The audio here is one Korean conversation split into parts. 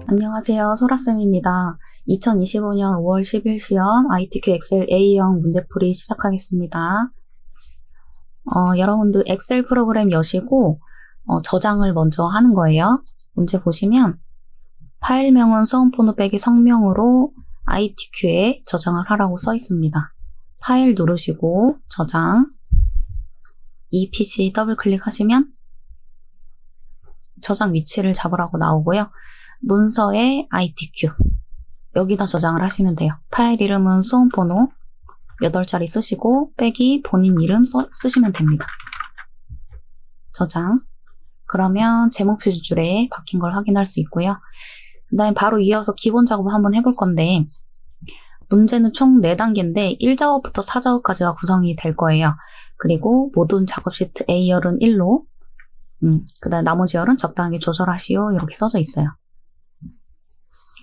안녕하세요. 소라쌤입니다. 2025년 5월 10일 시연 ITQ 엑셀 A형 문제풀이 시작하겠습니다. 여러분들 엑셀 프로그램 여시고 저장을 먼저 하는 거예요. 문제 보시면 파일명은 수험번호 빼기 성명으로 ITQ에 저장을 하라고 써 있습니다. 파일 누르시고 저장, 이 PC 더블 클릭하시면 저장 위치를 잡으라고 나오고요. 문서에 ITQ 여기다 저장을 하시면 돼요. 파일 이름은 수험번호 8자리 쓰시고 빼기 본인 이름 쓰시면 됩니다. 저장. 그러면 제목 표시줄에 박힌 걸 확인할 수 있고요. 그 다음에 바로 이어서 기본 작업을 한번 해볼 건데 문제는 총 4단계인데 1작업부터 4작업까지가 구성이 될 거예요. 그리고 모든 작업 시트 A열은 1로 그 다음 나머지 열은 적당하게 조절하시오 이렇게 써져 있어요.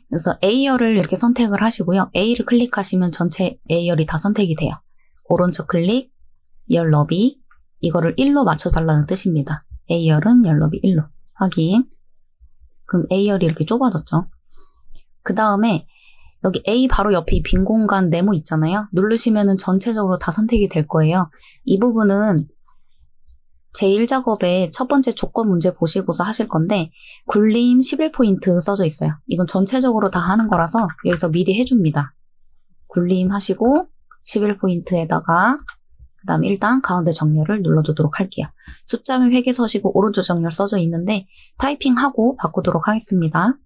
그래서 A열을 이렇게 선택을 하시고요. A를 클릭하시면 전체 A열이 다 선택이 돼요. 오른쪽 클릭, 열 너비 이거를 1로 맞춰달라는 뜻입니다. A열은 열 너비 1로 확인. 그럼 A열이 이렇게 좁아졌죠. 그 다음에 여기 A 바로 옆에 이 빈 공간 네모 있잖아요. 누르시면은 전체적으로 다 선택이 될 거예요. 이 부분은 제1작업의 첫 번째 조건 문제 보시고서 하실 건데 굴림 11포인트 써져 있어요. 이건 전체적으로 다 하는 거라서 여기서 미리 해줍니다. 굴림 하시고 11포인트에다가 그 다음에 일단 가운데 정렬을 눌러주도록 할게요. 숫자 및 회계 서시고 오른쪽 정렬 써져 있는데 타이핑하고 바꾸도록 하겠습니다.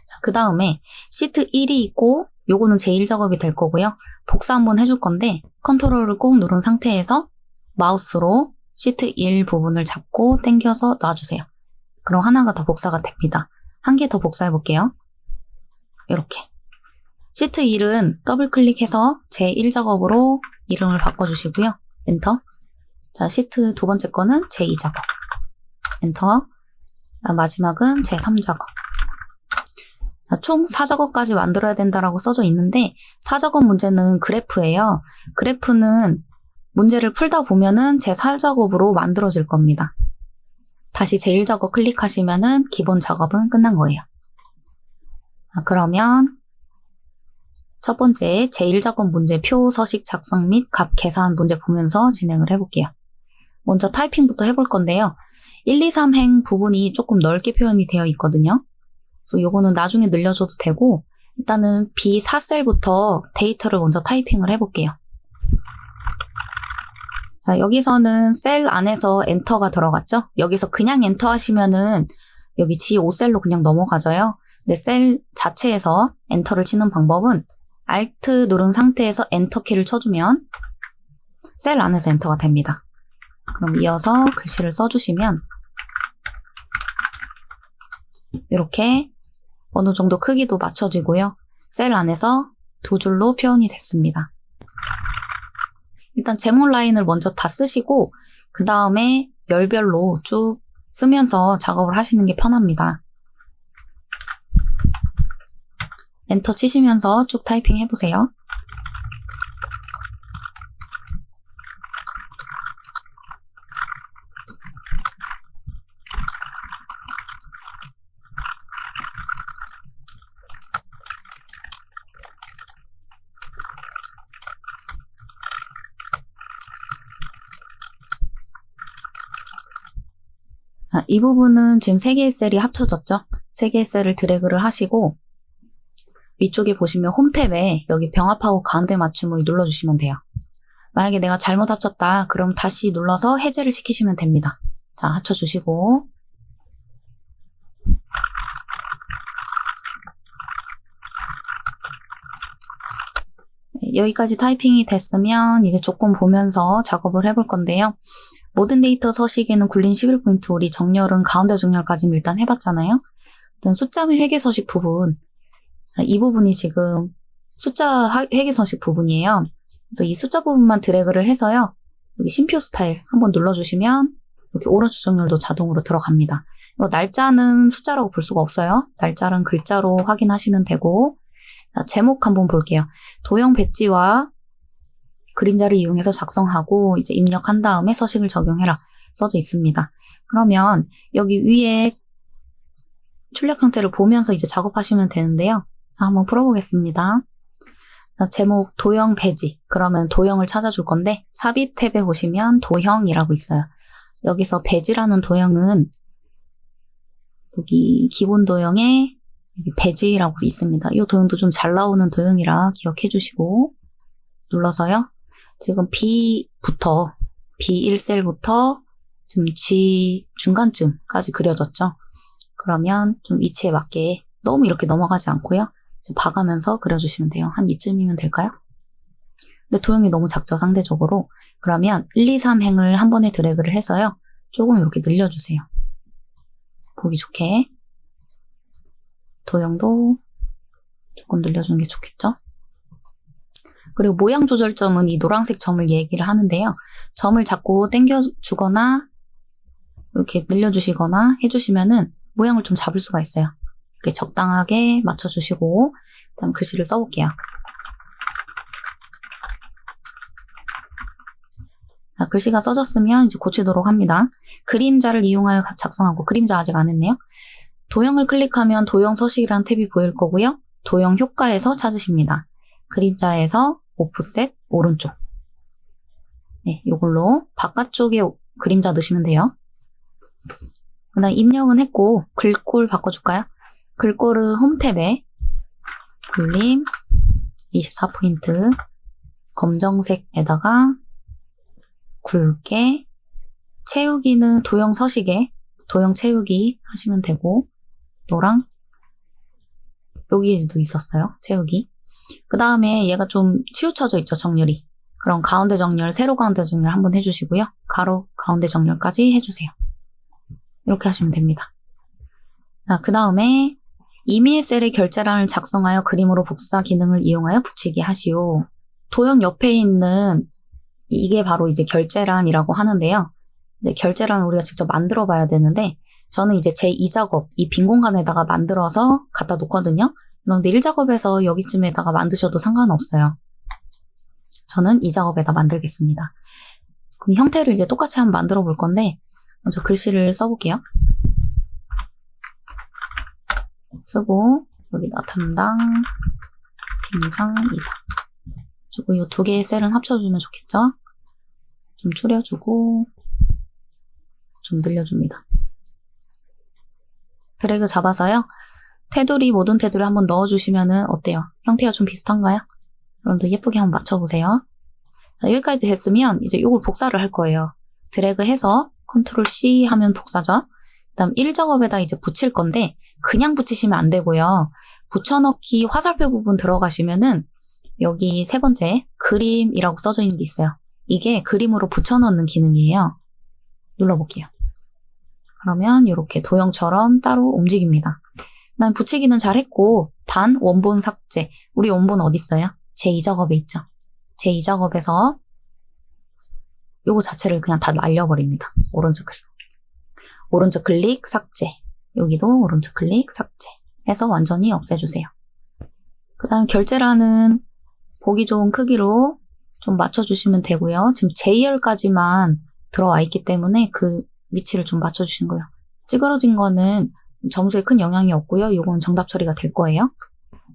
자, 그 다음에 시트 1이 있고 요거는 제1작업이 될 거고요. 복사 한번 해줄 건데 컨트롤을 꾹 누른 상태에서 마우스로 시트 1 부분을 잡고 당겨서 놔주세요. 그럼 하나가 더 복사가 됩니다. 한 개 더 복사해 볼게요. 이렇게. 시트 1은 더블 클릭해서 제1작업으로 이름을 바꿔주시고요. 엔터. 자, 시트 두 번째 거는 제2작업. 엔터. 마지막은 제3작업. 자, 총 4작업까지 만들어야 된다라고 써져 있는데 4작업 문제는 그래프예요. 그래프는 문제를 풀다 보면은 제4작업으로 만들어질 겁니다. 다시 제1작업 클릭하시면은 기본 작업은 끝난 거예요. 그러면 첫 번째 제1작업 문제 표 서식 작성 및 값 계산 문제 보면서 진행을 해볼게요. 먼저 타이핑부터 해볼 건데요. 1, 2, 3행 부분이 조금 넓게 표현이 되어 있거든요. 그래서 요거는 나중에 늘려줘도 되고 일단은 B4셀부터 데이터를 먼저 타이핑을 해볼게요. 자, 여기서는 셀 안에서 엔터가 들어갔죠? 여기서 그냥 엔터 하시면은 여기 G5셀로 그냥 넘어가져요. 근데 셀 자체에서 엔터를 치는 방법은 Alt 누른 상태에서 엔터 키를 쳐주면 셀 안에서 엔터가 됩니다. 그럼 이어서 글씨를 써주시면 이렇게 어느 정도 크기도 맞춰지고요. 셀 안에서 두 줄로 표현이 됐습니다. 일단 제목 라인을 먼저 다 쓰시고 그 다음에 열별로 쭉 쓰면서 작업을 하시는 게 편합니다. 엔터 치시면서 쭉 타이핑 해보세요. 이 부분은 지금 3개의 셀이 합쳐졌죠? 3개의 셀을 드래그를 하시고 위쪽에 보시면 홈탭에 여기 병합하고 가운데 맞춤을 눌러주시면 돼요. 만약에 내가 잘못 합쳤다 그럼 다시 눌러서 해제를 시키시면 됩니다. 자, 합쳐주시고 여기까지 타이핑이 됐으면 이제 조건 보면서 작업을 해볼 건데요. 모든 데이터 서식에는 굴림 11포인트 우리 정렬은 가운데 정렬까지는 일단 해봤잖아요. 일단 숫자 및 회계 서식 부분 이 부분이 지금 숫자 회계 서식 부분이에요. 그래서 이 숫자 부분만 드래그를 해서요. 여기 심표 스타일 한번 눌러주시면 이렇게 오른쪽 정렬도 자동으로 들어갑니다. 날짜는 숫자라고 볼 수가 없어요. 날짜는 글자로 확인하시면 되고 자, 제목 한번 볼게요. 도형 배지와 그림자를 이용해서 작성하고 이제 입력한 다음에 서식을 적용해라. 써져 있습니다. 그러면 여기 위에 출력 형태를 보면서 이제 작업하시면 되는데요. 자, 한번 풀어보겠습니다. 자, 제목 도형 배지. 그러면 도형을 찾아줄 건데 삽입 탭에 보시면 도형이라고 있어요. 여기서 배지라는 도형은 여기 기본 도형에 여기 배지라고 있습니다. 이 도형도 좀 잘 나오는 도형이라 기억해 주시고 눌러서요. 지금 B부터 B1셀부터 지금 G 중간쯤까지 그려졌죠. 그러면 좀 위치에 맞게 너무 이렇게 넘어가지 않고요. 봐가면서 그려주시면 돼요. 한 이쯤이면 될까요? 근데 도형이 너무 작죠, 상대적으로. 그러면 1, 2, 3행을 한 번에 드래그를 해서요. 조금 이렇게 늘려주세요. 보기 좋게. 도형도 조금 늘려주는 게 좋겠죠? 그리고 모양 조절점은 이 노란색 점을 얘기를 하는데요. 점을 자꾸 당겨주거나 이렇게 늘려주시거나 해주시면은 모양을 좀 잡을 수가 있어요. 이렇게 적당하게 맞춰주시고 그다음 글씨를 써볼게요. 자, 글씨가 써졌으면 이제 고치도록 합니다. 그림자를 이용하여 작성하고 그림자 아직 안 했네요. 도형을 클릭하면 도형 서식이라는 탭이 보일 거고요. 도형 효과에서 찾으십니다. 그림자에서 오프셋 오른쪽. 네, 이걸로 바깥쪽에 그림자 넣으시면 돼요. 그다음 입력은 했고 글꼴 바꿔줄까요? 글꼴은 홈 탭에 굴림 24포인트 검정색에다가 굵게 채우기는 도형 서식에 도형 채우기 하시면 되고 노랑 여기에도 있었어요. 채우기. 그 다음에 얘가 좀 치우쳐져 있죠. 정렬이. 그럼 가운데 정렬, 세로 가운데 정렬 한번 해주시고요. 가로 가운데 정렬까지 해주세요. 이렇게 하시면 됩니다. 자, 그 다음에 임의의 셀의 결제란을 작성하여 그림으로 복사 기능을 이용하여 붙이기 하시오. 도형 옆에 있는 이게 바로 이제 결제란이라고 하는데요. 이제 결제란을 우리가 직접 만들어 봐야 되는데 저는 이제 제 2작업 이 빈 공간에다가 만들어서 갖다 놓거든요. 그런데 1작업에서 여기쯤에다가 만드셔도 상관없어요. 저는 2작업에다 만들겠습니다. 그럼 형태를 이제 똑같이 한번 만들어 볼 건데 먼저 글씨를 써볼게요. 쓰고 여기다 담당 팀장 이사 그리고 이 두 개의 셀은 합쳐주면 좋겠죠? 좀 줄여주고 좀 늘려줍니다. 드래그 잡아서요. 테두리 모든 테두리 한번 넣어주시면은 어때요? 형태가 좀 비슷한가요? 여러분도 예쁘게 한번 맞춰보세요. 자, 여기까지 됐으면 이제 이걸 복사를 할 거예요. 드래그해서 컨트롤 C 하면 복사죠. 그다음 1작업에다 이제 붙일 건데 그냥 붙이시면 안 되고요. 붙여넣기 화살표 부분 들어가시면은 여기 세 번째 그림이라고 써져 있는 게 있어요. 이게 그림으로 붙여넣는 기능이에요. 눌러볼게요. 그러면 이렇게 도형처럼 따로 움직입니다. 난 붙이기는 잘했고 단 원본 삭제. 우리 원본 어디 있어요? 제2작업에 있죠. 제2작업에서 요거 자체를 그냥 다 날려버립니다. 오른쪽 클릭 삭제. 여기도 오른쪽 클릭 삭제 해서 완전히 없애주세요. 그 다음 결제란은 보기 좋은 크기로 좀 맞춰주시면 되고요. 지금 J열까지만 들어와 있기 때문에 그 위치를 좀 맞춰주신 거예요. 찌그러진 거는 점수에 큰 영향이 없고요. 이건 정답 처리가 될 거예요.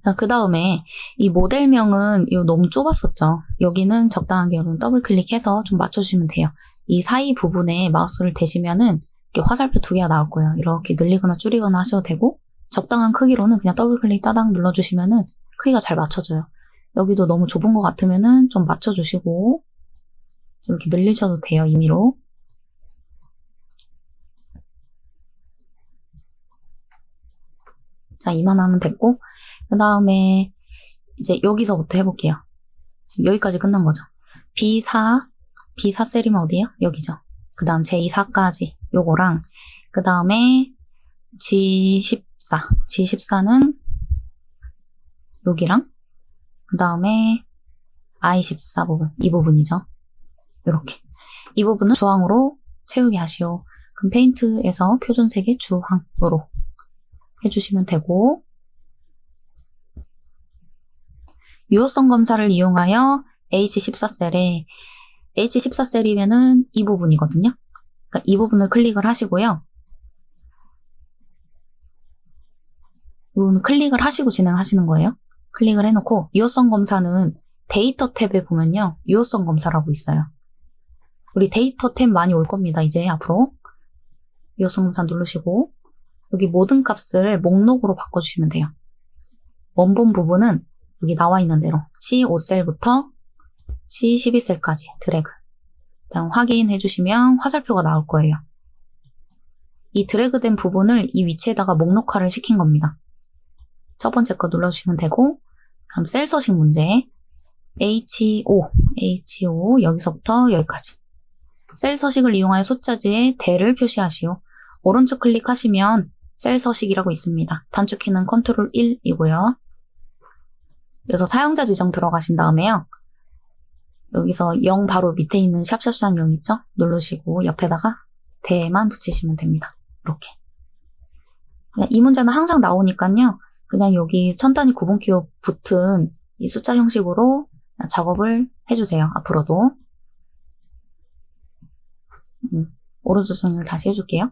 자, 그 다음에 이 모델명은 이거 너무 좁았었죠. 여기는 적당하게 여러분 더블 클릭해서 좀 맞춰주시면 돼요. 이 사이 부분에 마우스를 대시면은 이렇게 화살표 두 개가 나올 거예요. 이렇게 늘리거나 줄이거나 하셔도 되고 적당한 크기로는 그냥 더블 클릭 따당 눌러주시면은 크기가 잘 맞춰져요. 여기도 너무 좁은 것 같으면은 좀 맞춰주시고 이렇게 늘리셔도 돼요. 임의로. 자, 이만하면 됐고 그 다음에 이제 여기서부터 해볼게요. 지금 여기까지 끝난 거죠. B4 셀이면 어디예요? 여기죠. 그 다음 제2사까지 요거랑 그 다음에 G14는 여기랑 그 다음에 I14 부분 이 부분이죠. 요렇게 이 부분은 주황으로 채우게 하시오. 그럼 페인트에서 표준색의 주황으로 해주시면 되고 유효성 검사를 이용하여 H14셀에 H14셀이면은 이 부분이거든요. 그러니까 이 부분을 클릭을 하시고요. 이 부분을 클릭을 하시고 진행하시는 거예요. 클릭을 해놓고 유효성 검사는 데이터 탭에 보면요. 유효성 검사라고 있어요. 우리 데이터 탭 많이 올 겁니다. 이제 앞으로. 유효성 검사 누르시고 여기 모든 값을 목록으로 바꿔주시면 돼요. 원본 부분은 여기 나와 있는 대로 C5셀부터 C12셀까지 드래그. 다음 확인해 주시면 화살표가 나올 거예요. 이 드래그된 부분을 이 위치에다가 목록화를 시킨 겁니다. 첫 번째 거 눌러주시면 되고 다음 셀 서식 문제 H5 여기서부터 여기까지 셀 서식을 이용하여 숫자지에 대를 표시하시오. 오른쪽 클릭하시면 셀 서식이라고 있습니다. 단축키는 컨트롤 1이고요. 여기서 사용자 지정 들어가신 다음에요. 여기서 0 바로 밑에 있는 샵샵샵 0 있죠? 누르시고 옆에다가 대만 붙이시면 됩니다. 이렇게. 이 문제는 항상 나오니까요. 그냥 여기 천 단위 구분 기호 붙은 이 숫자 형식으로 작업을 해주세요. 앞으로도. 오른쪽 정리를 다시 해줄게요.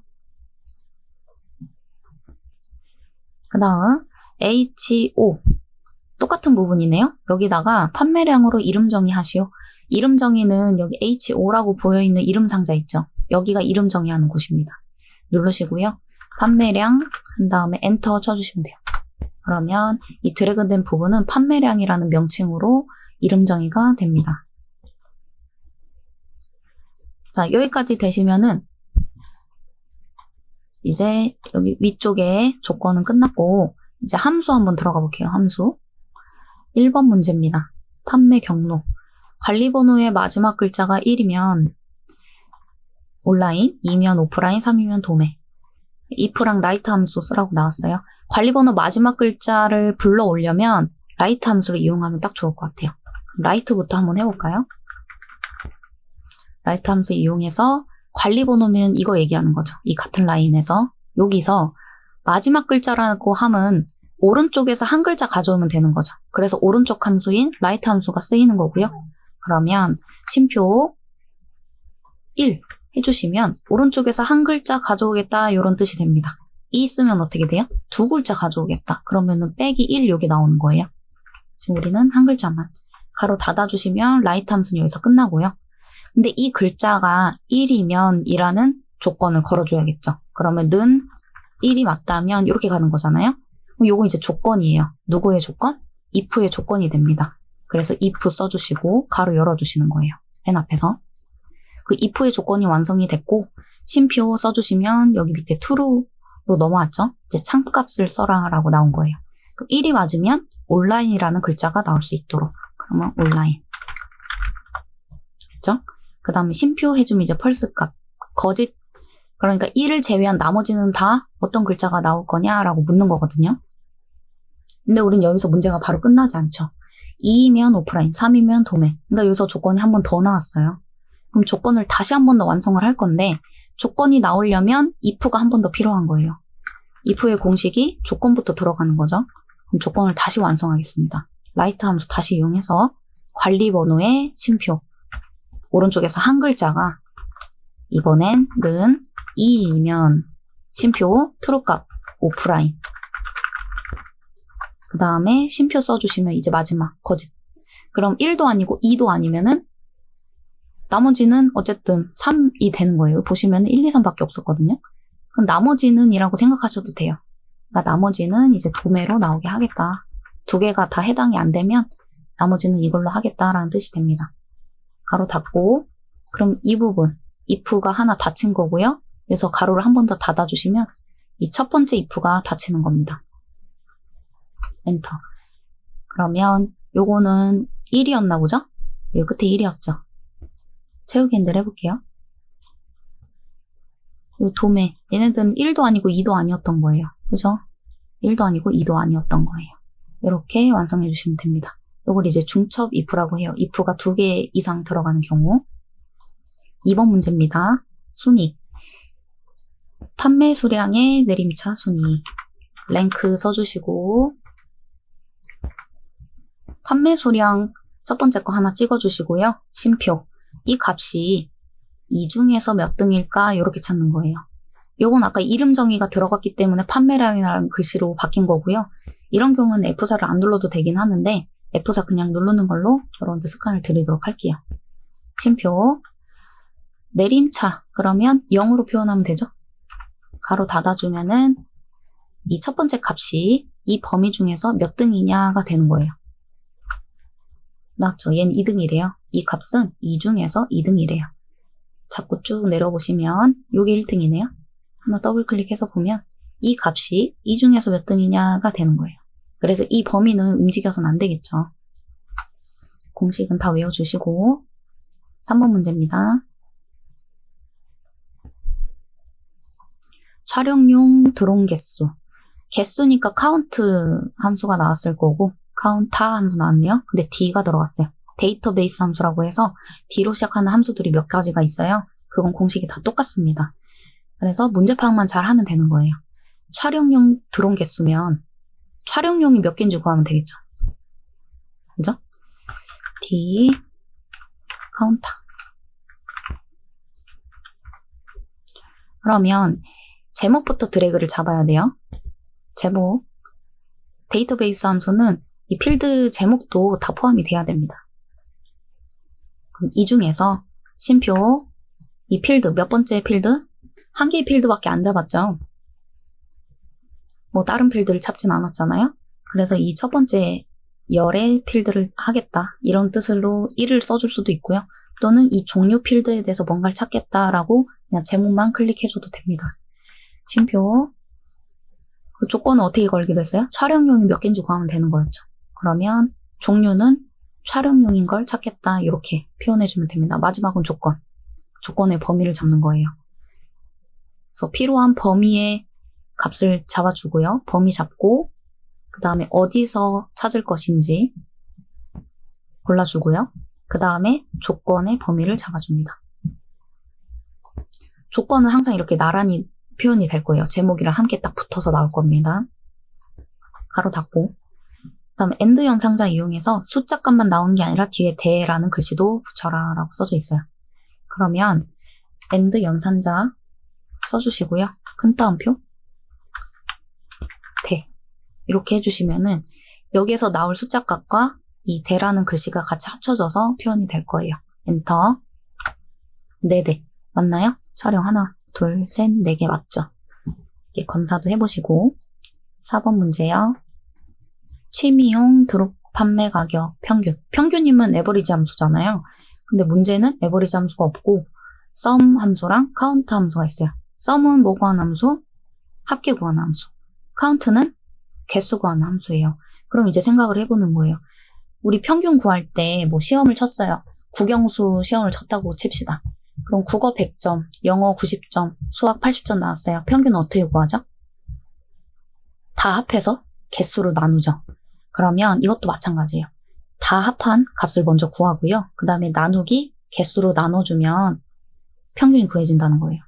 그 다음 H5 똑같은 부분이네요. 여기다가 판매량으로 이름 정의하시오. 이름 정의는 여기 H5라고 보여있는 이름 상자 있죠. 여기가 이름 정의하는 곳입니다. 누르시고요. 판매량 한 다음에 엔터 쳐주시면 돼요. 그러면 이 드래그된 부분은 판매량이라는 명칭으로 이름 정의가 됩니다. 자, 여기까지 되시면은 이제 여기 위쪽에 조건은 끝났고 이제 함수 한번 들어가 볼게요. 함수 1번 문제입니다. 판매 경로 관리번호의 마지막 글자가 1이면 온라인, 2면 오프라인, 3이면 도매. if랑 라이트 함수 쓰라고 나왔어요. 관리번호 마지막 글자를 불러 오려면 라이트 함수를 이용하면 딱 좋을 것 같아요. 라이트부터 한번 해볼까요? 라이트 함수 이용해서 관리번호면 이거 얘기하는 거죠. 이 같은 라인에서 여기서 마지막 글자라고 함은 오른쪽에서 한 글자 가져오면 되는 거죠. 그래서 오른쪽 함수인 라이트 함수가 쓰이는 거고요. 그러면 쉼표 1 해주시면 오른쪽에서 한 글자 가져오겠다 이런 뜻이 됩니다. 2 쓰면 어떻게 돼요? 두 글자 가져오겠다. 그러면은 빼기 1 여기 나오는 거예요. 지금 우리는 한 글자만. 가로 닫아주시면 라이트 함수는 여기서 끝나고요. 근데 이 글자가 1이면 이라는 조건을 걸어줘야겠죠. 그러면 는 1이 맞다면 이렇게 가는 거잖아요. 요거 이제 조건이에요. 누구의 조건? if의 조건이 됩니다. 그래서 if 써주시고 가로 열어주시는 거예요. 맨 앞에서. 그 if의 조건이 완성이 됐고 쉼표 써주시면 여기 밑에 true로 넘어왔죠. 이제 참값을 써라 라고 나온 거예요. 그럼 1이 맞으면 온라인이라는 글자가 나올 수 있도록. 그러면 온라인. 됐죠? 그 다음에 쉼표 해주면 이제 펄스 값. 거짓. 그러니까 1을 제외한 나머지는 다 어떤 글자가 나올 거냐라고 묻는 거거든요. 근데 우린 여기서 문제가 바로 끝나지 않죠. 2이면 오프라인, 3이면 도매. 그러니까 여기서 조건이 한 번 더 나왔어요. 그럼 조건을 다시 한 번 더 완성을 할 건데 조건이 나오려면 if가 한 번 더 필요한 거예요. if의 공식이 조건부터 들어가는 거죠. 그럼 조건을 다시 완성하겠습니다. 라이트 함수 다시 이용해서 관리번호의 쉼표. 오른쪽에서 한 글자가 이번엔 는 2이면 쉼표 true값 오프라인. 그 다음에 쉼표 써주시면 이제 마지막 거짓. 그럼 1도 아니고 2도 아니면은 나머지는 어쨌든 3이 되는 거예요. 보시면 1, 2, 3밖에 없었거든요. 그럼 나머지는 이라고 생각하셔도 돼요. 그러니까 나머지는 이제 도매로 나오게 하겠다. 두 개가 다 해당이 안 되면 나머지는 이걸로 하겠다라는 뜻이 됩니다. 가로 닫고 그럼 이 부분 if가 하나 닫힌 거고요. 그래서 가로를 한 번 더 닫아주시면 이 첫 번째 if가 닫히는 겁니다. 엔터. 그러면 요거는 1이었나 보죠? 여기 끝에 1이었죠. 채우기 핸들 해볼게요. 요 도매. 얘네들은 1도 아니고 2도 아니었던 거예요. 그죠? 1도 아니고 2도 아니었던 거예요. 이렇게 완성해 주시면 됩니다. 요걸 이제 중첩 if라고 해요. if가 2개 이상 들어가는 경우. 2번 문제입니다. 순위. 판매 수량의 내림차 순위. 랭크 써주시고 판매 수량 첫 번째 거 하나 찍어주시고요. 쉼표. 이 값이 이 중에서 몇 등일까 이렇게 찾는 거예요. 요건 아까 이름 정의가 들어갔기 때문에 판매량이라는 글씨로 바뀐 거고요. 이런 경우는 F4를 안 눌러도 되긴 하는데 F4 그냥 누르는 걸로 여러분들 습관을 들이도록 할게요. 쉼표 내림차 그러면 0으로 표현하면 되죠. 가로 닫아주면은 이 첫 번째 값이 이 범위 중에서 몇 등이냐가 되는 거예요. 맞죠? 얘는 2등이래요. 이 값은 이 중에서 2등이래요. 자꾸 쭉 내려보시면 요게 1등이네요. 하나 더블 클릭해서 보면 이 값이 이 중에서 몇 등이냐가 되는 거예요. 그래서 이 범위는 움직여서는 안 되겠죠. 공식은 다 외워주시고 3번 문제입니다. 촬영용 드론 개수. 개수니까 카운트 함수가 나왔을 거고 카운타 함수 나왔네요. 근데 D가 들어갔어요. 데이터베이스 함수라고 해서 D로 시작하는 함수들이 몇 가지가 있어요. 그건 공식이 다 똑같습니다. 그래서 문제 파악만 잘 하면 되는 거예요. 촬영용 드론 개수면 촬영용이 몇 개인지 구하면 되겠죠. 그죠? D 카운터. 그러면 제목부터 드래그를 잡아야 돼요. 제목. 데이터베이스 함수는 이 필드 제목도 다 포함이 돼야 됩니다. 그럼 이 중에서 쉼표 이 필드 몇 번째 필드? 한 개의 필드밖에 안 잡았죠. 뭐 다른 필드를 찾진 않았잖아요. 그래서 이 첫 번째 열의 필드를 하겠다 이런 뜻으로 1을 써줄 수도 있고요. 또는 이 종류 필드에 대해서 뭔가를 찾겠다라고 그냥 제목만 클릭해줘도 됩니다. 쉼표 그 조건은 어떻게 걸기로 했어요? 촬영용이 몇 개인지 구하면 되는 거였죠. 그러면 종류는 촬영용인 걸 찾겠다 이렇게 표현해주면 됩니다. 마지막은 조건. 조건의 범위를 잡는 거예요. 그래서 필요한 범위의 값을 잡아주고요. 범위 잡고 그 다음에 어디서 찾을 것인지 골라주고요. 그 다음에 조건의 범위를 잡아줍니다. 조건은 항상 이렇게 나란히 표현이 될 거예요. 제목이랑 함께 딱 붙어서 나올 겁니다. 가로 닫고 그 다음에 AND 연상자 이용해서 숫자 값만 나오는 게 아니라 뒤에 대라는 글씨도 붙여라 라고 써져 있어요. 그러면 AND 연산자 써주시고요. 큰 따옴표 대 이렇게 해주시면은 여기에서 나올 숫자 값과 이 대라는 글씨가 같이 합쳐져서 표현이 될 거예요. 엔터 4대 맞나요? 촬영 하나 둘 셋 4개 맞죠? 이렇게 검사도 해보시고 4번 문제요. 취미용 드롭 판매 가격 평균. 평균이면 에버리지 함수잖아요. 근데 문제는 에버리지 함수가 없고 sum 함수랑 count 함수가 있어요. sum은 뭐 구하는 함수? 합계 구하는 함수. count는 개수 구하는 함수예요. 그럼 이제 생각을 해보는 거예요. 우리 평균 구할 때 뭐 시험을 쳤어요. 국영수 시험을 쳤다고 칩시다. 그럼 국어 100점, 영어 90점, 수학 80점 나왔어요. 평균은 어떻게 구하죠? 다 합해서 개수로 나누죠. 그러면 이것도 마찬가지예요. 다 합한 값을 먼저 구하고요. 그 다음에 나누기 개수로 나눠주면 평균이 구해진다는 거예요.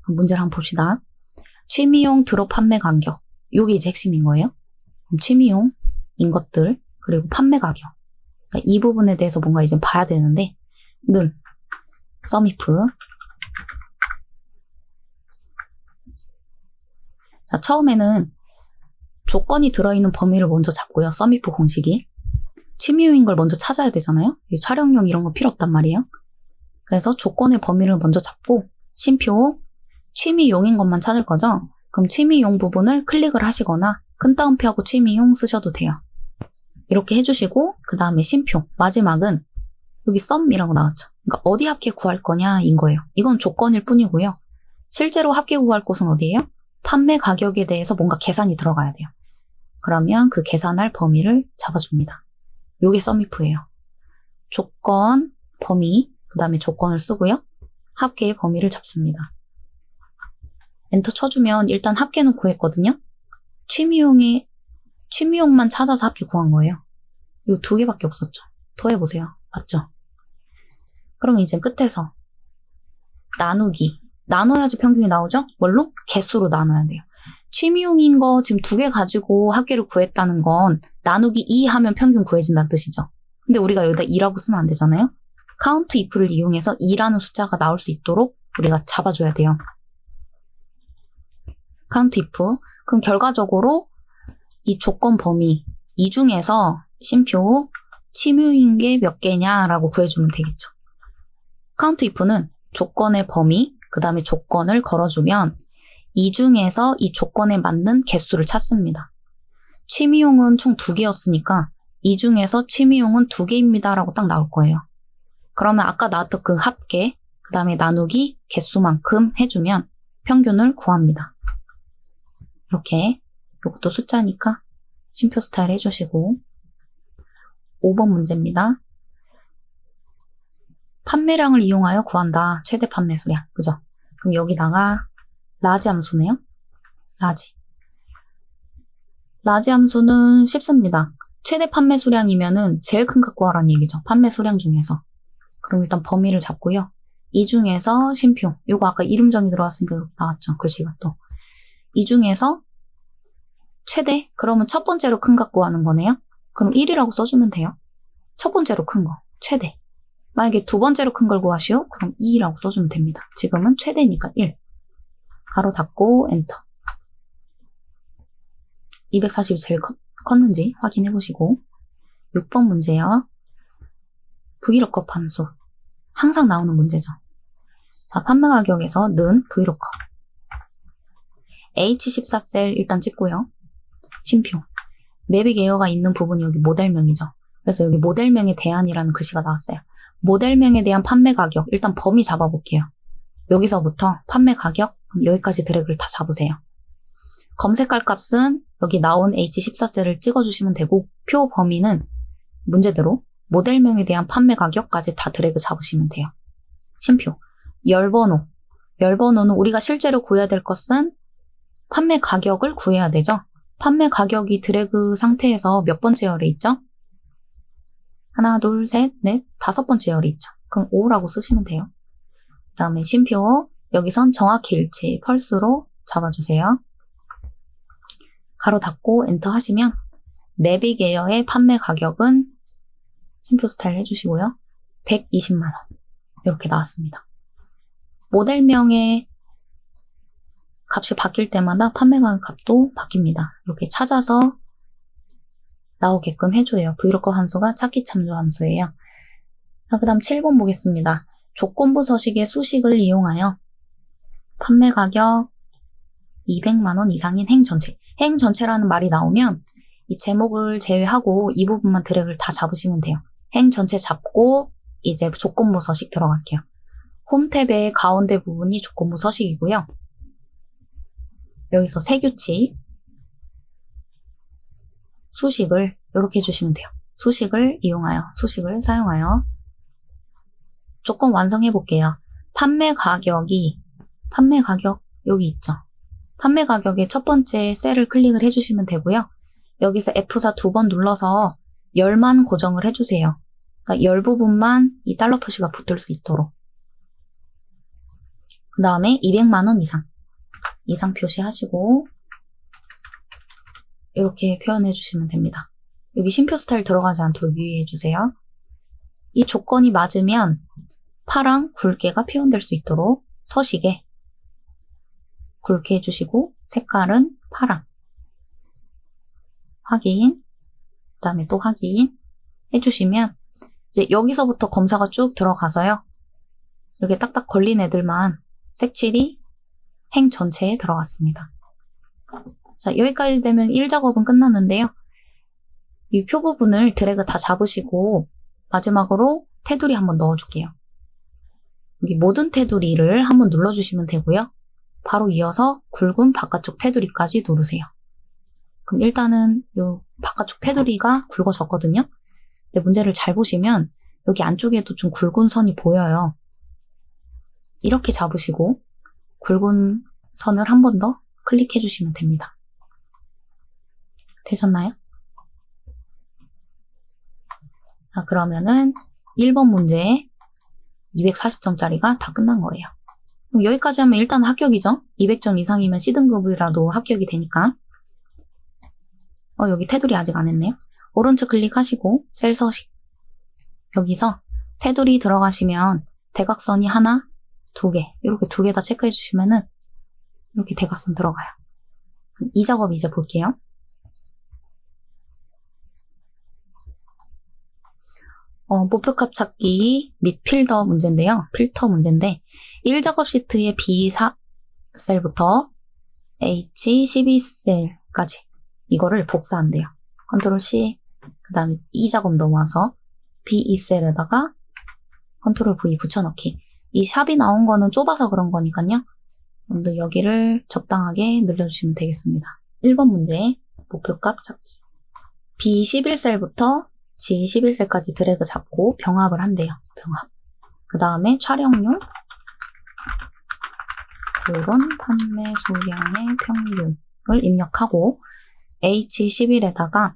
그럼 문제를 한번 봅시다. 취미용 드롭 판매 간격. 이게 이제 핵심인 거예요. 그럼 취미용인 것들 그리고 판매 가격. 그러니까 이 부분에 대해서 뭔가 이제 봐야 되는데 는 sumif. 자, 처음에는 조건이 들어있는 범위를 먼저 잡고요. sumif 공식이. 취미용인 걸 먼저 찾아야 되잖아요. 촬영용 이런 거 필요 없단 말이에요. 그래서 조건의 범위를 먼저 잡고 쉼표 취미용인 것만 찾을 거죠. 그럼 취미용 부분을 클릭을 하시거나 큰 따옴표하고 취미용 쓰셔도 돼요. 이렇게 해주시고 그 다음에 쉼표 마지막은 여기 sum이라고 나왔죠. 그러니까 어디 합계 구할 거냐인 거예요. 이건 조건일 뿐이고요. 실제로 합계 구할 곳은 어디예요? 판매 가격에 대해서 뭔가 계산이 들어가야 돼요. 그러면 그 계산할 범위를 잡아줍니다. 요게 sumif예요. 조건, 범위, 그 다음에 조건을 쓰고요. 합계의 범위를 잡습니다. 엔터 쳐주면 일단 합계는 구했거든요. 취미용만 찾아서 합계 구한 거예요. 요 2개밖에 없었죠. 더 해보세요. 맞죠? 그러면 이제 끝에서 나누기. 나눠야지 평균이 나오죠? 뭘로? 개수로 나눠야 돼요. 취미용인 거 지금 2개 가지고 합계를 구했다는 건 나누기 2 하면 평균 구해진다는 뜻이죠. 근데 우리가 여기다 2라고 쓰면 안 되잖아요? count if를 이용해서 2라는 숫자가 나올 수 있도록 우리가 잡아줘야 돼요. count if. 그럼 결과적으로 이 조건 범위 이 중에서 쉼표 침유인 게 몇 개냐라고 구해주면 되겠죠. count if는 조건의 범위, 그 다음에 조건을 걸어주면 이 중에서 이 조건에 맞는 개수를 찾습니다. 취미용은 총 2개였으니까 이 중에서 취미용은 2개입니다 라고 딱 나올 거예요. 그러면 아까 나왔던 그 합계, 그 다음에 나누기 개수만큼 해주면 평균을 구합니다. 이렇게 이것도 숫자니까 쉼표 스타일 해주시고 5번 문제입니다. 판매량을 이용하여 구한다. 최대 판매 수량. 그죠? 그럼 여기다가 라지 함수네요. 라지 함수는 쉽습니다. 최대 판매 수량이면은 제일 큰 거 구하라는 얘기죠. 판매 수량 중에서. 그럼 일단 범위를 잡고요. 이 중에서 쉼표. 요거 아까 이름 정의 들어왔으니까 이렇게 나왔죠. 글씨가 또. 이 중에서 최대? 그러면 첫 번째로 큰 거 구하는 거네요. 그럼 1이라고 써주면 돼요. 첫 번째로 큰 거. 최대. 만약에 두 번째로 큰 걸 구하시오? 그럼 2라고 써주면 됩니다. 지금은 최대니까 1. 가로 닫고 엔터. 240이 제일 컸는지 확인해 보시고 6번 문제요. VLOOKUP 함수. 항상 나오는 문제죠. 자, 판매 가격에서 는 VLOOKUP. H14셀 일단 찍고요. 쉼표. 맵이 계여가 있는 부분이 여기 모델명이죠. 그래서 여기 모델명의 대안이라는 글씨가 나왔어요. 모델명에 대한 판매 가격, 일단 범위 잡아볼게요. 여기서부터 판매 가격, 여기까지 드래그를 다 잡으세요. 검색할 값은 여기 나온 H14셀을 찍어주시면 되고, 표 범위는 문제대로 모델명에 대한 판매 가격까지 다 드래그 잡으시면 돼요. 쉼표. 열번호. 열번호는 우리가 실제로 구해야 될 것은 판매 가격을 구해야 되죠. 판매 가격이 드래그 상태에서 몇 번째 열에 있죠? 하나, 둘, 셋, 넷, 5번째 열이 있죠. 그럼 5라고 쓰시면 돼요. 그 다음에 쉼표, 여기선 정확히 일치, 펄스로 잡아주세요. 가로 닫고 엔터 하시면 내비게어의 판매 가격은 쉼표 스타일 해주시고요. 120만원. 이렇게 나왔습니다. 모델명의 값이 바뀔 때마다 판매 가격 값도 바뀝니다. 이렇게 찾아서 나오게끔 해줘요. VLOOKUP 함수가 찾기 참조 함수예요. 그 다음 7번 보겠습니다. 조건부 서식의 수식을 이용하여 판매 가격 200만원 이상인 행 전체. 행 전체라는 말이 나오면 이 제목을 제외하고 이 부분만 드래그를 다 잡으시면 돼요. 행 전체 잡고 이제 조건부 서식 들어갈게요. 홈 탭의 가운데 부분이 조건부 서식이고요. 여기서 세규칙, 수식을 이렇게 해주시면 돼요. 수식을 이용하여, 수식을 사용하여 조건 완성해 볼게요. 판매 가격 여기 있죠. 판매 가격의 첫 번째 셀을 클릭을 해주시면 되고요. 여기서 F4 2번 눌러서 열만 고정을 해주세요. 그러니까 열 부분만 이 달러 표시가 붙을 수 있도록. 그 다음에 200만원 이상 표시하시고 이렇게 표현해 주시면 됩니다. 여기 쉼표 스타일 들어가지 않도록 유의해 주세요. 이 조건이 맞으면 파랑 굵게가 표현될 수 있도록 서식에 굵게 해주시고 색깔은 파랑. 확인, 그 다음에 또 확인 해주시면 이제 여기서부터 검사가 쭉 들어가서요. 이렇게 딱딱 걸린 애들만 색칠이 행 전체에 들어갔습니다. 자, 여기까지 되면 1작업은 끝났는데요. 이 표 부분을 드래그 다 잡으시고 마지막으로 테두리 한번 넣어줄게요. 여기 모든 테두리를 한번 눌러주시면 되고요. 바로 이어서 굵은 바깥쪽 테두리까지 누르세요. 그럼 일단은 이 바깥쪽 테두리가 굵어졌거든요. 근데 문제를 잘 보시면 여기 안쪽에도 좀 굵은 선이 보여요. 이렇게 잡으시고 굵은 선을 한 번 더 클릭해 주시면 됩니다. 되셨나요? 자, 그러면은 1번 문제 240점짜리가 다 끝난 거예요. 그럼 여기까지 하면 일단 합격이죠? 200점 이상이면 C등급이라도 합격이 되니까. 여기 테두리 아직 안 했네요. 오른쪽 클릭하시고 셀 서식. 여기서 테두리 들어가시면 대각선이 하나, 두 개, 이렇게 두 개 다 체크해 주시면은 이렇게 대각선 들어가요. 이 작업 이제 볼게요. 목표값 찾기 및 필터 문제인데요. 필터 문제인데 1작업 시트의 B4셀부터 H12셀까지 이거를 복사한대요. 컨트롤 C, 그 다음에 2작업 넘어와서 B2셀에다가 컨트롤 V 붙여넣기. 이 샵이 나온 거는 좁아서 그런 거니까요. 먼저 여기를 적당하게 늘려주시면 되겠습니다. 1번 문제 목표값 찾기. B11셀부터 G11셀까지 드래그 잡고 병합을 한대요. 병합. 그 다음에 촬영용 드론 판매 수량의 평균을 입력하고 H11에다가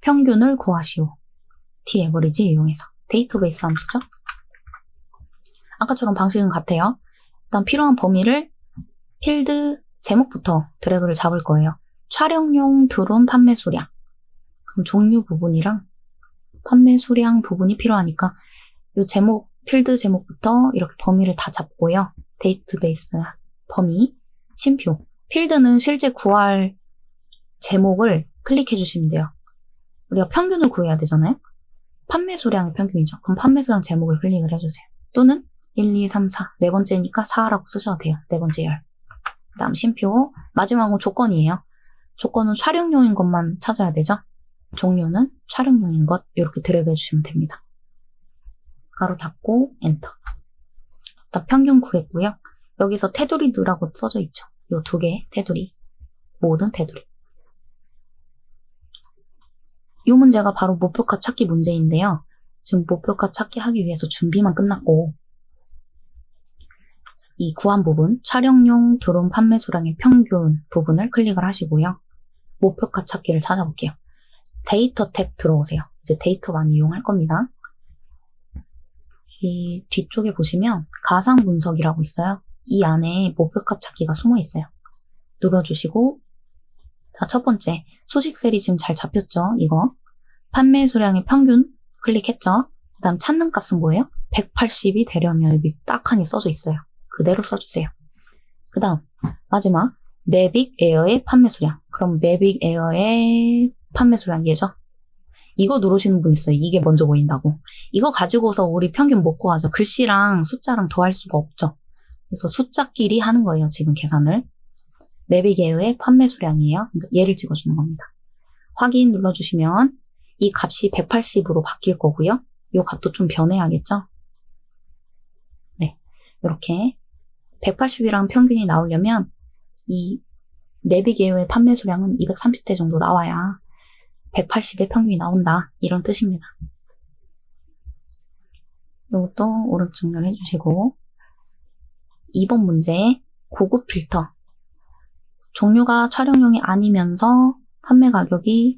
평균을 구하시오. T-에버리지 이용해서. 데이터베이스 함수죠. 아까처럼 방식은 같아요. 일단 필요한 범위를 필드 제목부터 드래그를 잡을 거예요. 촬영용 드론 판매 수량. 그럼 종류 부분이랑 판매 수량 부분이 필요하니까 이 제목, 필드 제목부터 이렇게 범위를 다 잡고요. 데이터베이스 범위, 쉼표. 필드는 실제 구할 제목을 클릭해 주시면 돼요. 우리가 평균을 구해야 되잖아요. 판매 수량의 평균이죠. 그럼 판매 수량 제목을 클릭을 해주세요. 또는 1, 2, 3, 4. 네 번째니까 4라고 쓰셔도 돼요. 네 번째 열. 그 다음 쉼표. 마지막은 조건이에요. 조건은 촬영용인 것만 찾아야 되죠. 종류는 촬영용인 것 이렇게 드래그 해주시면 됩니다. 가로 닫고 엔터. 일단 평균 구했고요. 여기서 테두리 넣으라고 써져 있죠. 이 두 개 테두리. 모든 테두리. 이 문제가 바로 목표값 찾기 문제인데요. 지금 목표값 찾기 하기 위해서 준비만 끝났고 이 구한 부분, 촬영용 드론 판매 수량의 평균 부분을 클릭을 하시고요. 목표값 찾기를 찾아볼게요. 데이터 탭 들어오세요. 이제 데이터 많이 이용할 겁니다. 이 뒤쪽에 보시면 가상 분석이라고 있어요. 이 안에 목표값 찾기가 숨어 있어요. 눌러주시고 자, 첫 번째 수식셀이 지금 잘 잡혔죠? 이거 판매 수량의 평균 클릭했죠? 그 다음 찾는 값은 뭐예요? 180이 되려면 여기 딱 하니 써져 있어요. 그대로 써주세요. 그 다음 마지막 매빅 에어의 판매 수량. 그럼 매빅 에어의 판매 수량 얘죠? 이거 누르시는 분 있어요. 이게 먼저 보인다고. 이거 가지고서 우리 평균 못 구하죠. 글씨랑 숫자랑 더할 수가 없죠. 그래서 숫자끼리 하는 거예요. 지금 계산을. 매빅 에어의 판매 수량이에요. 그러니까 얘를 찍어주는 겁니다. 확인 눌러주시면 이 값이 180으로 바뀔 거고요. 이 값도 좀 변해야겠죠? 네, 이렇게 180이랑 평균이 나오려면 이 매빅 에어의 판매 수량은 230대 정도 나와야 180의 평균이 나온다. 이런 뜻입니다. 이것도 오른쪽 열해주시고 2번 문제 고급 필터. 종류가 촬영용이 아니면서 판매 가격이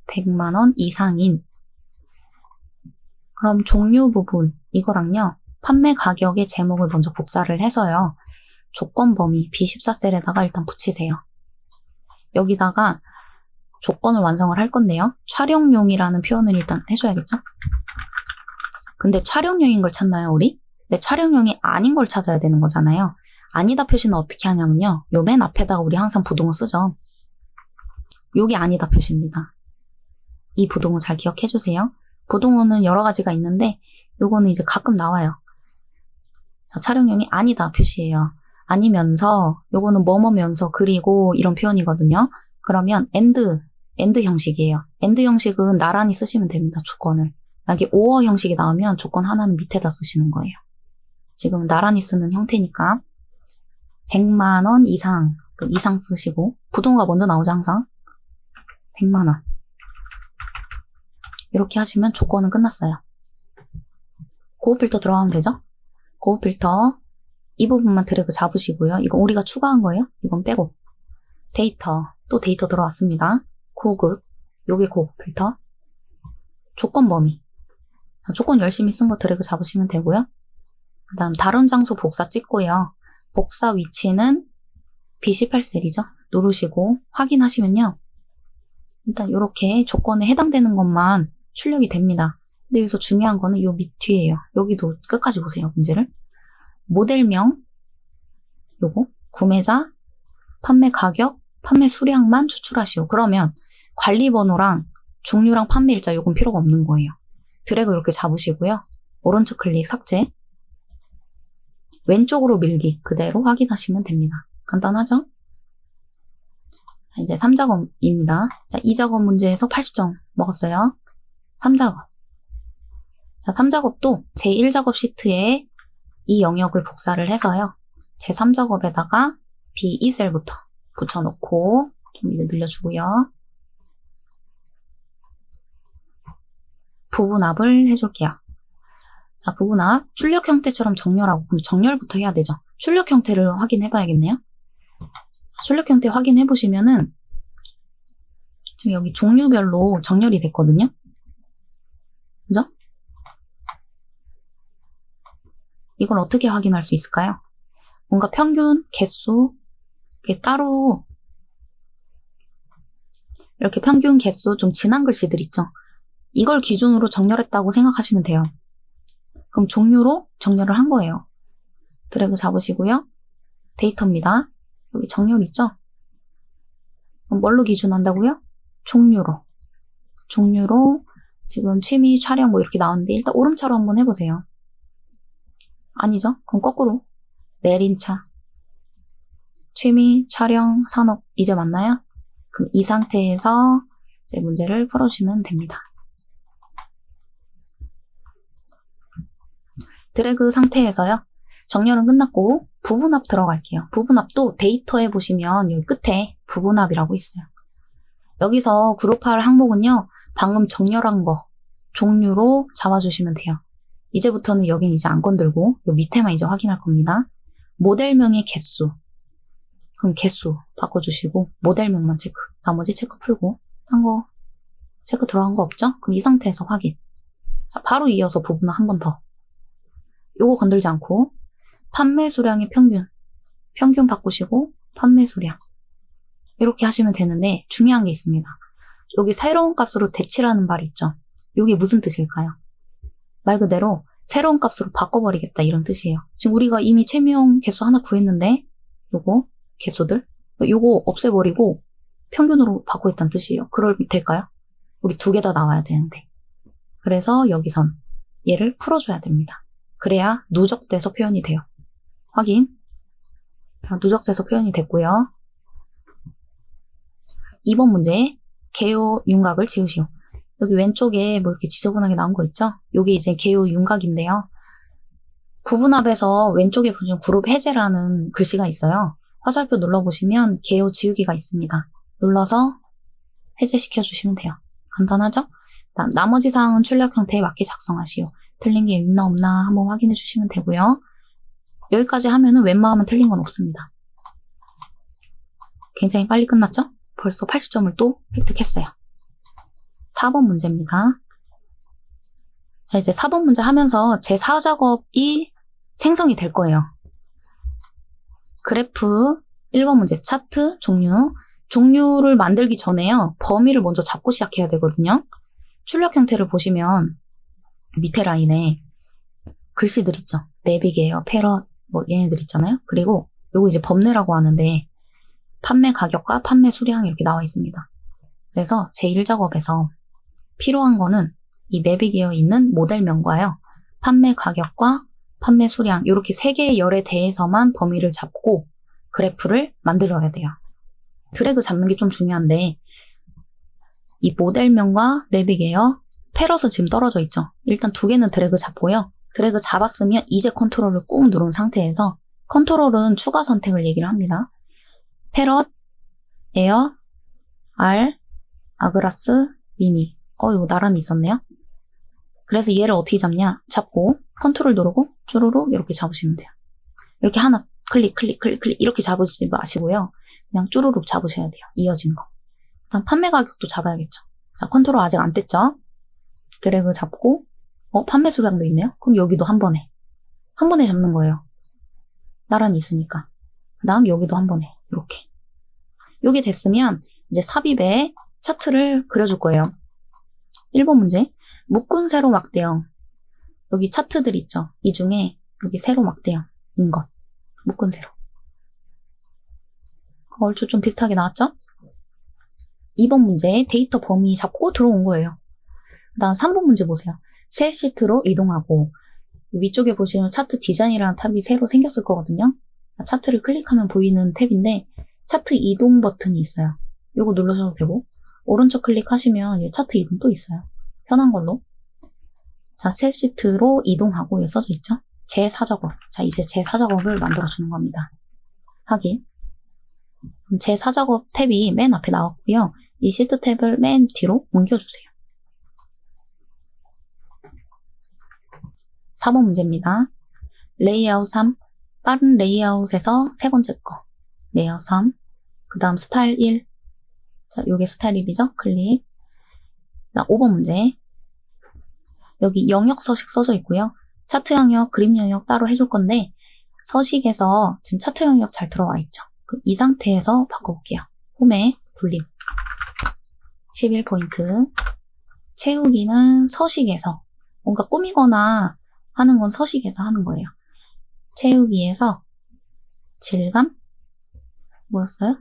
100만원 이상인. 그럼 종류 부분 이거랑요. 판매 가격의 제목을 먼저 복사를 해서요. 조건 범위 B14셀에다가 일단 붙이세요. 여기다가 조건을 완성을 할 건데요. 촬영용이라는 표현을 일단 해줘야겠죠? 근데 촬영용인 걸 찾나요, 우리? 근데 촬영용이 아닌 걸 찾아야 되는 거잖아요. 아니다 표시는 어떻게 하냐면요. 요 맨 앞에다가 우리 항상 부동어 쓰죠. 요게 아니다 표시입니다. 이 부동어 잘 기억해 주세요. 부동어는 여러 가지가 있는데 요거는 이제 가끔 나와요. 자, 촬영용이 아니다 표시예요. 아니면서 요거는 뭐뭐면서 그리고 이런 표현이거든요. 그러면 and 형식이에요. and 형식은 나란히 쓰시면 됩니다. 조건을. 만약에 or 형식이 나오면 조건 하나는 밑에다 쓰시는 거예요. 지금 나란히 쓰는 형태니까 100만원 이상, 이상 쓰시고 부동어가 먼저 나오죠 항상. 100만원 이렇게 하시면 조건은 끝났어요. 고급 필터 들어가면 되죠? 고급 필터 이 부분만 드래그 잡으시고요. 이거 우리가 추가한 거예요. 이건 빼고 데이터, 또 데이터 들어왔습니다. 고급, 요게 고급 필터. 조건 범위. 조건 열심히 쓴 거 드래그 잡으시면 되고요. 그 다음 다른 장소 복사 찍고요. 복사 위치는 B18셀이죠. 누르시고 확인하시면요. 일단 이렇게 조건에 해당되는 것만 출력이 됩니다. 근데 여기서 중요한 거는 요 밑 뒤에요. 여기도 끝까지 보세요, 문제를. 모델명, 요거, 구매자, 판매 가격, 판매 수량만 추출하시오. 그러면 관리번호랑 종류랑 판매일자 요건 필요가 없는 거예요. 드래그 이렇게 잡으시고요. 오른쪽 클릭 삭제. 왼쪽으로 밀기 그대로 확인하시면 됩니다. 간단하죠? 이제 3작업입니다. 자, 2작업 문제에서 80점 먹었어요. 3작업. 자, 3작업도 제1작업 시트에 이 영역을 복사를 해서요. 제3작업에다가 B2셀부터 붙여놓고 좀 이제 늘려주고요. 부분합을 해줄게요. 자, 부분합. 출력 형태처럼 정렬하고, 그럼 정렬부터 해야 되죠. 출력 형태를 확인해 봐야겠네요. 출력 형태 확인해 보시면은, 지금 여기 종류별로 정렬이 됐거든요. 그죠? 이걸 어떻게 확인할 수 있을까요? 뭔가 평균, 개수, 이렇게 따로, 이렇게 평균, 개수, 좀 진한 글씨들 있죠? 이걸 기준으로 정렬했다고 생각하시면 돼요. 그럼 종류로 정렬을 한 거예요. 드래그 잡으시고요. 데이터입니다. 여기 정렬 있죠? 그럼 뭘로 기준한다고요? 종류로. 종류로 지금 취미, 촬영 뭐 이렇게 나오는데 일단 오름차로 한번 해보세요. 아니죠? 그럼 거꾸로. 내림차. 취미, 촬영, 산업 이제 맞나요? 그럼 이 상태에서 이제 문제를 풀어주시면 됩니다. 드래그 상태에서요. 정렬은 끝났고 부분합 들어갈게요. 부분합도 데이터에 보시면 여기 끝에 부분합이라고 있어요. 여기서 그룹할 항목은요. 방금 정렬한 거 종류로 잡아주시면 돼요. 이제부터는 여긴 이제 안 건들고 요 밑에만 이제 확인할 겁니다. 모델명의 개수. 그럼 개수 바꿔주시고 모델명만 체크. 나머지 체크 풀고 딴 거 체크 들어간 거 없죠? 그럼 이 상태에서 확인. 자, 바로 이어서 부분합 한 번 더. 요거 건들지 않고 판매 수량의 평균 바꾸시고 판매 수량 이렇게 하시면 되는데 중요한 게 있습니다. 여기 새로운 값으로 대치라는 말 있죠. 이게 무슨 뜻일까요? 말 그대로 새로운 값으로 바꿔버리겠다 이런 뜻이에요. 지금 우리가 이미 채용 개수 하나 구했는데 요거 개수들 요거 없애버리고 평균으로 바꾸겠다는 뜻이에요. 그럴 될까요? 우리 두 개 다 나와야 되는데 그래서 여기선 얘를 풀어줘야 됩니다. 그래야 누적돼서 표현이 돼요. 확인. 누적돼서 표현이 됐고요. 2번 문제. 개요 윤곽을 지우시오. 여기 왼쪽에 뭐 이렇게 지저분하게 나온 거 있죠? 요게 이제 개요 윤곽인데요. 부분합에서 왼쪽에 보시면 그룹 해제라는 글씨가 있어요. 화살표 눌러보시면 개요 지우기가 있습니다. 눌러서 해제시켜 주시면 돼요. 간단하죠? 나머지 사항은 출력 형태에 맞게 작성하시오. 틀린 게 있나 없나 한번 확인해 주시면 되고요. 여기까지 하면은 웬만하면 틀린 건 없습니다. 굉장히 빨리 끝났죠? 벌써 80점을 또 획득했어요. 4번 문제입니다. 자, 이제 4번 문제 하면서 제 4작업이 생성이 될 거예요. 그래프 1번 문제 차트 종류를 만들기 전에요. 범위를 먼저 잡고 시작해야 되거든요. 출력 형태를 보시면 밑에 라인에 글씨들 있죠. 내비게요, 패럿, 뭐 얘네들 있잖아요. 그리고 요거 이제 범례라고 하는데 판매 가격과 판매 수량 이렇게 나와 있습니다. 그래서 제1작업에서 필요한 거는 이 내비게어에 있는 모델명과요. 판매 가격과 판매 수량 이렇게 세 개의 열에 대해서만 범위를 잡고 그래프를 만들어야 돼요. 드래그 잡는 게 좀 중요한데 이 모델명과 내비게어 패럿은 지금 떨어져 있죠. 일단 두 개는 드래그 잡고요. 드래그 잡았으면 이제 컨트롤을 꾹 누른 상태에서 컨트롤은 추가 선택을 얘기를 합니다. 패럿, 에어, R, 아그라스, 미니. 이거 나란히 있었네요. 그래서 얘를 어떻게 잡냐? 잡고 컨트롤 누르고 쭈루룩 이렇게 잡으시면 돼요. 이렇게 하나 클릭 이렇게 잡으시지 마시고요. 그냥 쭈루룩 잡으셔야 돼요. 이어진 거. 일단 판매 가격도 잡아야겠죠. 자, 컨트롤 아직 안 뗐죠? 드래그 잡고 판매 수량도 있네요. 그럼 여기도 한 번에 잡는 거예요. 나란히 있으니까. 그 다음 여기도 한 번에 이렇게. 요게 됐으면 이제 삽입에 차트를 그려줄 거예요. 1번 문제. 묶은 세로 막대형. 여기 차트들 있죠? 이 중에 여기 세로 막대형인 것. 묶은 세로. 얼추 좀 비슷하게 나왔죠? 2번 문제. 데이터 범위 잡고 들어온 거예요. 그 다음 3번 문제 보세요. 새 시트로 이동하고 위쪽에 보시면 차트 디자인이라는 탑이 새로 생겼을 거거든요. 차트를 클릭하면 보이는 탭인데 차트 이동 버튼이 있어요. 요거 누르셔도 되고 오른쪽 클릭하시면 차트 이동 또 있어요. 편한 걸로. 자, 새 시트로 이동하고 여기 써져 있죠. 제4작업. 자, 이제 제4작업을 만들어주는 겁니다. 확인. 제4작업 탭이 맨 앞에 나왔고요. 이 시트 탭을 맨 뒤로 옮겨주세요. 4번 문제입니다. 레이아웃 3. 빠른 레이아웃에서 세 번째 거. 레이아웃 3. 그 다음 스타일 1. 자, 요게 스타일 1이죠? 클릭. 5번 문제. 여기 영역 서식 써져 있고요. 차트 영역, 그림 영역 따로 해줄 건데 서식에서 지금 차트 영역 잘 들어와 있죠. 그럼 이 상태에서 바꿔볼게요. 홈에 분림. 11포인트. 채우기는 서식에서. 뭔가 꾸미거나 하는 건 서식에서 하는 거예요. 채우기에서 질감? 뭐였어요?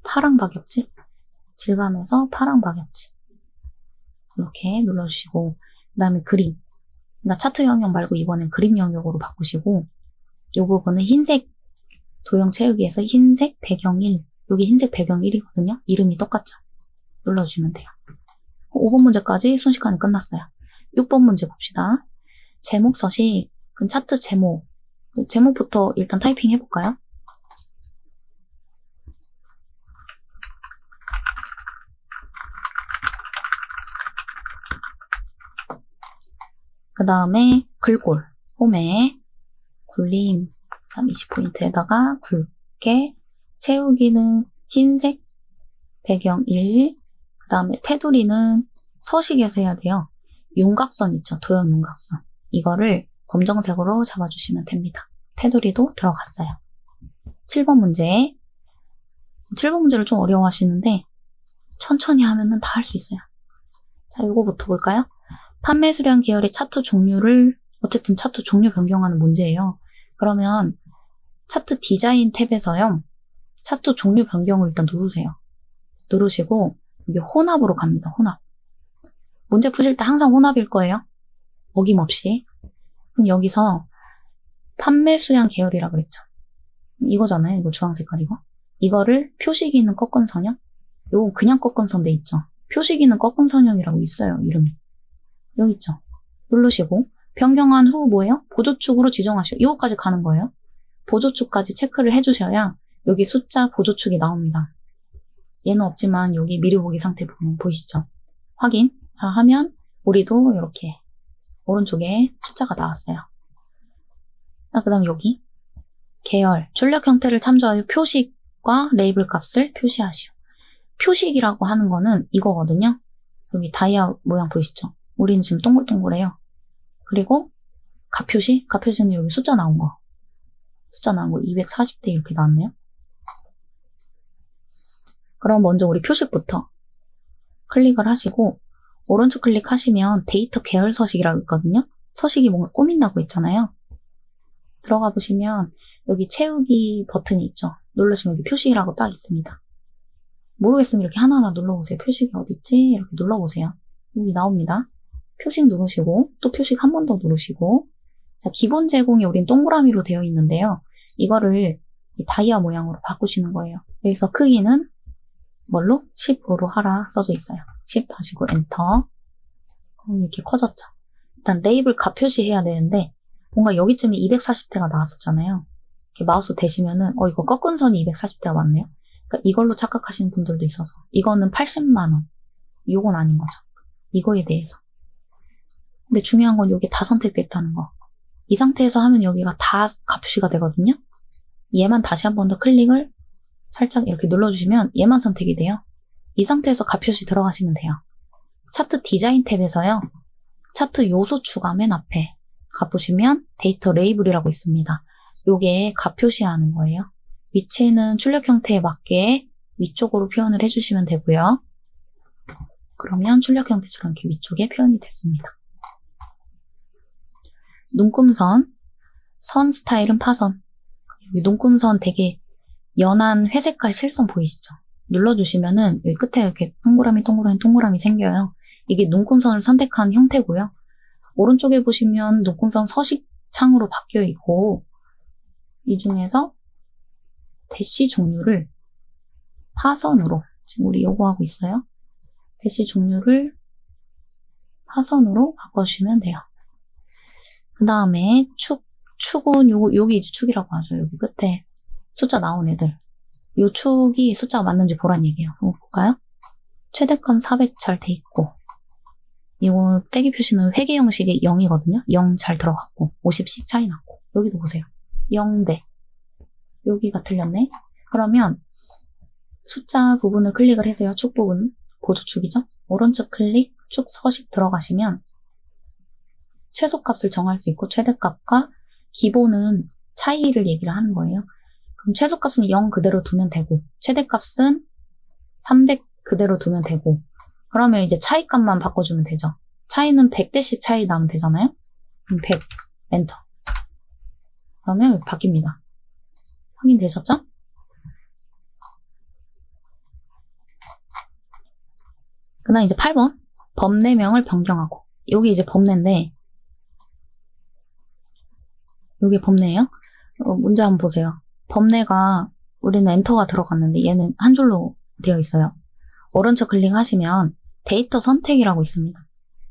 파랑 박엽질? 질감에서 파랑 박엽질. 이렇게 눌러주시고 그 다음에 그림. 그러니까 차트 영역 말고 이번엔 그림 영역으로 바꾸시고 이 부분은 흰색 도형 채우기에서 흰색 배경 1. 여기 흰색 배경 1이거든요. 이름이 똑같죠. 눌러주시면 돼요. 5번 문제까지 순식간에 끝났어요. 6번 문제 봅시다. 제목 서식, 그럼 차트 제목. 제목부터 일단 타이핑 해볼까요? 그 다음에 글꼴, 홈에 굴림, 그 다음 20포인트에다가 굵게, 채우기는 흰색 배경 1, 그 다음에 테두리는 서식에서 해야 돼요. 윤곽선 있죠? 도형 윤곽선. 이거를 검정색으로 잡아주시면 됩니다. 테두리도 들어갔어요. 7번 문제. 7번 문제를 좀 어려워하시는데 천천히 하면은 다 할 수 있어요. 자, 이거부터 볼까요? 판매 수량 계열의 차트 종류를 어쨌든 차트 종류 변경하는 문제예요. 그러면 차트 디자인 탭에서요. 차트 종류 변경을 일단 누르세요. 누르시고 여기 혼합으로 갑니다. 혼합. 문제 푸실 때 항상 혼합일 거예요. 어김없이. 그럼 여기서 판매 수량 계열이라 그랬죠. 이거잖아요. 이거 주황 색깔이고. 이거를 표시기는 꺾은 선형. 요거 그냥 꺾은 선 돼 있죠. 표시기는 꺾은 선형이라고 있어요. 이름이. 여기 있죠. 누르시고 변경한 후 뭐예요? 보조축으로 지정하시고 이거까지 가는 거예요. 보조축까지 체크를 해주셔야 여기 숫자 보조축이 나옵니다. 얘는 없지만 여기 미리 보기 상태 보면 보이시죠? 확인 하면 우리도 이렇게 오른쪽에 숫자가 나왔어요. 그 다음 여기 계열, 출력 형태를 참조하여 표식과 레이블 값을 표시하시오. 표식이라고 하는 거는 이거거든요. 여기 다이아 모양 보이시죠? 우리는 지금 동글동글해요. 그리고 값표시? 값표시는 여기 숫자 나온 거. 숫자 나온 거 240대 이렇게 나왔네요. 그럼 먼저 우리 표식부터 클릭을 하시고 오른쪽 클릭하시면 데이터 계열 서식이라고 있거든요. 서식이 뭔가 꾸민다고 있잖아요. 들어가 보시면 여기 채우기 버튼이 있죠. 누르시면 여기 표식이라고 딱 있습니다. 모르겠으면 이렇게 하나하나 눌러보세요. 표식이 어딨지? 이렇게 눌러보세요. 여기 나옵니다. 표식 누르시고 또 표식 한 번 더 누르시고 자, 기본 제공이 우린 동그라미로 되어 있는데요. 이거를 다이아 모양으로 바꾸시는 거예요. 여기서 크기는 뭘로? 10으로 하라 써져 있어요. 10 하시고 엔터. 그럼 이렇게 커졌죠. 일단 레이블 값 표시해야 되는데 뭔가 여기쯤에 240대가 나왔었잖아요. 이렇게 마우스 대시면은 이거 꺾은 선이 240대가 맞네요. 그러니까 이걸로 착각하시는 분들도 있어서 이거는 80만 원. 이건 아닌 거죠. 이거에 대해서. 근데 중요한 건 여기 다 선택됐다는 거. 이 상태에서 하면 여기가 다 값표시가 되거든요. 얘만 다시 한 번 더 클릭을 살짝 이렇게 눌러주시면 얘만 선택이 돼요. 이 상태에서 값표시 들어가시면 돼요. 차트 디자인 탭에서요. 차트 요소 추가 맨 앞에 가보시면 데이터 레이블이라고 있습니다. 요게 값표시하는 거예요. 위치는 출력 형태에 맞게 위쪽으로 표현을 해주시면 되고요. 그러면 출력 형태처럼 이렇게 위쪽에 표현이 됐습니다. 눈금선, 선 스타일은 파선. 여기 눈금선 되게 연한 회색깔 실선 보이시죠? 눌러주시면은 여기 끝에 이렇게 동그라미 생겨요. 이게 눈금선을 선택한 형태고요. 오른쪽에 보시면 눈금선 서식창으로 바뀌어 있고 이 중에서 대시 종류를 파선으로 지금 우리 요거 하고 있어요. 대시 종류를 파선으로 바꿔주시면 돼요. 그 다음에 축은 여기 이제 축이라고 하죠. 여기 끝에 숫자 나온 애들. 요 축이 숫자가 맞는지 보란 얘기예요. 한번 볼까요? 최대값 400 잘 돼 있고 이거 빼기 표시는 회계 형식의 0이거든요. 0 잘 들어갔고 50씩 차이 났고 여기도 보세요. 0대 여기가 틀렸네. 그러면 숫자 부분을 클릭을 해서요. 축 부분 보조축이죠. 오른쪽 클릭 축 서식 들어가시면 최소값을 정할 수 있고 최대값과 기본은 차이를 얘기를 하는 거예요. 그럼 최소값은 0 그대로 두면 되고 최대값은 300 그대로 두면 되고 그러면 이제 차이값만 바꿔주면 되죠. 차이는 100대씩 차이 나면 되잖아요. 그럼 100 엔터. 그러면 여기 바뀝니다. 확인되셨죠? 그 다음 이제 8번 법내명을 변경하고 여기 이제 법내인데 여기 법내예요. 문제 한번 보세요. 법내가 우리는 엔터가 들어갔는데 얘는 한 줄로 되어 있어요. 오른쪽 클릭하시면 데이터 선택이라고 있습니다.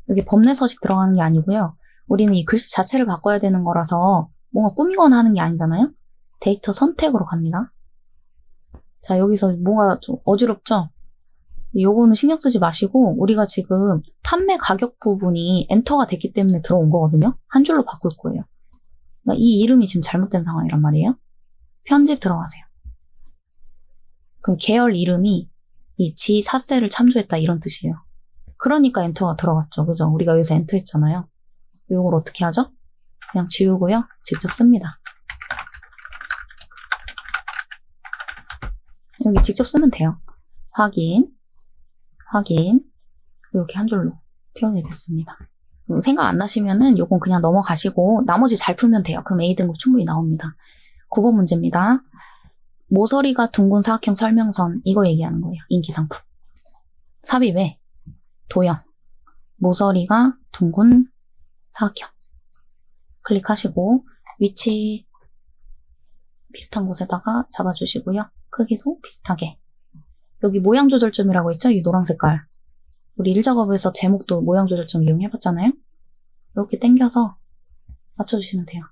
여기 법내 서식 들어가는 게 아니고요. 우리는 이 글씨 자체를 바꿔야 되는 거라서 뭔가 꾸미거나 하는 게 아니잖아요. 데이터 선택으로 갑니다. 자, 여기서 뭔가 좀 어지럽죠? 요거는 신경 쓰지 마시고 우리가 지금 판매 가격 부분이 엔터가 됐기 때문에 들어온 거거든요. 한 줄로 바꿀 거예요. 그러니까 이 이름이 지금 잘못된 상황이란 말이에요. 편집 들어가세요. 그럼 계열 이름이 이 지사세를 참조했다 이런 뜻이에요. 그러니까 엔터가 들어갔죠. 그죠? 우리가 여기서 엔터 했잖아요. 이걸 어떻게 하죠? 그냥 지우고요. 직접 씁니다. 여기 직접 쓰면 돼요. 확인 이렇게 한 줄로 표현이 됐습니다. 생각 안 나시면은 요건 그냥 넘어가시고 나머지 잘 풀면 돼요. 그럼 A등급 충분히 나옵니다. 9번 문제입니다. 모서리가 둥근 사각형 설명선 이거 얘기하는 거예요. 인기상품. 삽입에 도형 모서리가 둥근 사각형 클릭하시고 위치 비슷한 곳에다가 잡아주시고요. 크기도 비슷하게 여기 모양 조절점이라고 했죠? 이 노란 색깔 우리 일작업에서 제목도 모양 조절점 이용해봤잖아요? 이렇게 당겨서 맞춰주시면 돼요.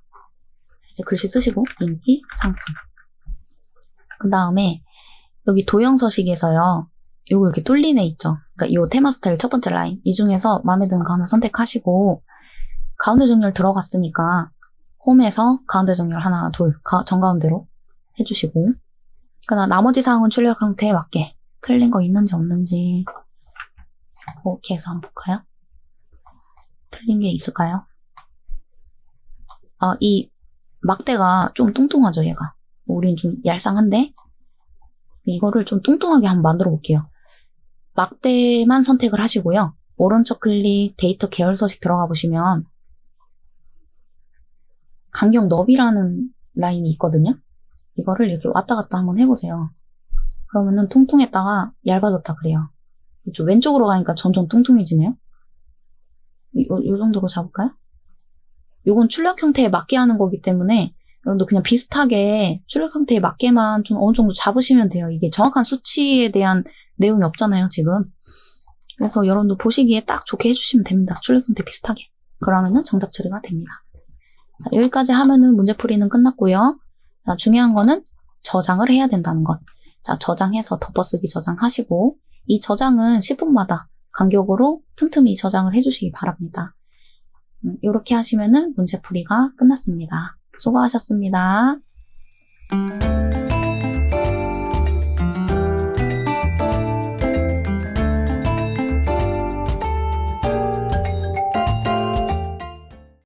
이제 글씨 쓰시고 인기 상품 그 다음에 여기 도형 서식에서요. 요거 이렇게 뚫린 애 있죠. 그러니까 요 테마 스타일 첫 번째 라인 이 중에서 마음에 드는 거 하나 선택하시고 가운데 정렬 들어갔으니까 홈에서 가운데 정렬 하나 둘 정가운데로 해주시고 그다음 나머지 사항은 출력 형태에 맞게 틀린 거 있는지 없는지 이렇게 해서 한번 볼까요? 틀린 게 있을까요? 이 막대가 좀 뚱뚱하죠 얘가. 우린 좀 얄쌍한데 이거를 좀 뚱뚱하게 한번 만들어 볼게요. 막대만 선택을 하시고요. 오른쪽 클릭 데이터 계열 서식 들어가 보시면 간격 너비라는 라인이 있거든요. 이거를 이렇게 왔다 갔다 한번 해보세요. 그러면은 통통했다가 얇아졌다 그래요. 이쪽 왼쪽으로 가니까 점점 뚱뚱해지네요. 요 정도로 잡을까요? 요건 출력 형태에 맞게 하는 거기 때문에 여러분도 그냥 비슷하게 출력 형태에 맞게만 좀 어느 정도 잡으시면 돼요. 이게 정확한 수치에 대한 내용이 없잖아요, 지금. 그래서 여러분도 보시기에 딱 좋게 해주시면 됩니다. 출력 형태 비슷하게. 그러면은 정답 처리가 됩니다. 자, 여기까지 하면은 문제풀이는 끝났고요. 자, 중요한 거는 저장을 해야 된다는 것. 자, 저장해서 덮어쓰기 저장하시고 이 저장은 10분마다 간격으로 틈틈이 저장을 해주시기 바랍니다. 이렇게 하시면은 문제풀이가 끝났습니다. 수고하셨습니다.